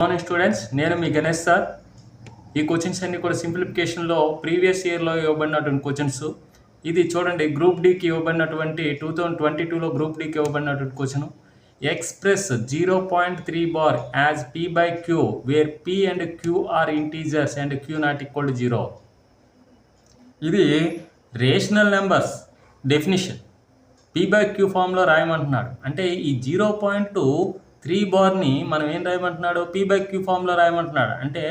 Morning students, నేను మీ Ganesh sir. ఈ questions అన్ని కూడా సింప్లిఫికేషన్లో ప్రీవియస్ ఇయర్లో ఇవ్వబడినటువంటి క్వశ్చన్స్. ఇది చూడండి, గ్రూప్ డికి ఇవ్వబడినటువంటి 2022లో గ్రూప్ డికి ఇవ్వబడినటువంటి question. Express 0.3 bar as p by q where p and q are integers and q not equal to 0. ఇది rational numbers definition p by q ఫామ్లో రాయమంటున్నాడు. అంటే ఈ 0.3 బార్ని మనం ఏం రాయమంటున్నాడు, p by q ఫామ్లో రాయమంటున్నాడు. అంటే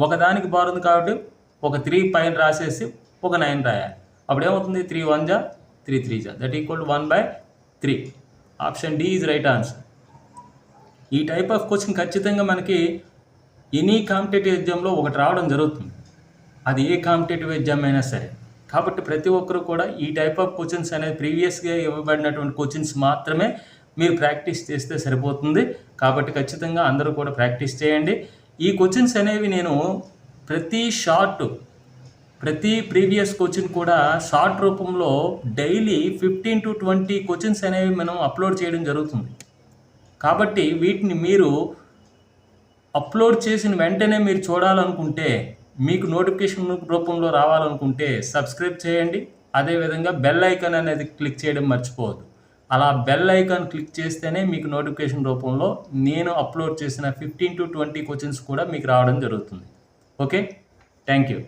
ఒకదానికి బార్ ఉంది కాబట్టి ఒక 3 పైన రాసేసి ఒక 9 రాయాలి. అప్పుడు ఏమవుతుంది, 3 1 జా 3 3 జా that equal to 1/3. Option D is right answer. ఈ టైప్ ఆఫ్ క్వశ్చన్ ఖచ్చితంగా మనకి ఎనీ కాంపిటేటివ్ ఎగ్జామ్లో ఒకటి రావడం జరుగుతుంది. అది ఏ కాంపిటేటివ్ ఎగ్జామ్ అయినా సరే. కాబట్టి ప్రతి ఒక్కరు కూడా ఈ టైప్ ఆఫ్ క్వశ్చన్స్ అనేది ప్రీవియస్గా ఇవ్వబడినటువంటి క్వశ్చన్స్ మాత్రమే మీరు ప్రాక్టీస్ చేస్తే సరిపోతుంది. కాబట్టి ఖచ్చితంగా అందరూ కూడా ప్రాక్టీస్ చేయండి. ఈ క్వశ్చన్స్ అనేవి నేను ప్రతి ప్రీవియస్ క్వశ్చన్ కూడా షార్ట్ రూపంలో డైలీ 15 to 20 క్వశ్చన్స్ అనేవి మనం అప్లోడ్ చేయడం జరుగుతుంది. కాబట్టి వీటిని మీరు అప్లోడ్ చేసిన వెంటనే మీరు చూడాలనుకుంటే, మీకు నోటిఫికేషన్ రూపంలో రావాలనుకుంటే సబ్స్క్రైబ్ చేయండి. అదేవిధంగా బెల్ ఐకాన్ అనేది క్లిక్ చేయడం మర్చిపోవద్దు. అలా బెల్ ఐకాన్ క్లిక్ చేస్తేనే మీకు నోటిఫికేషన్ రూపంలో నేను అప్లోడ్ చేసిన 15 to 20 క్వశ్చన్స్ కూడా మీకు రావడం జరుగుతుంది. Okay, thank you.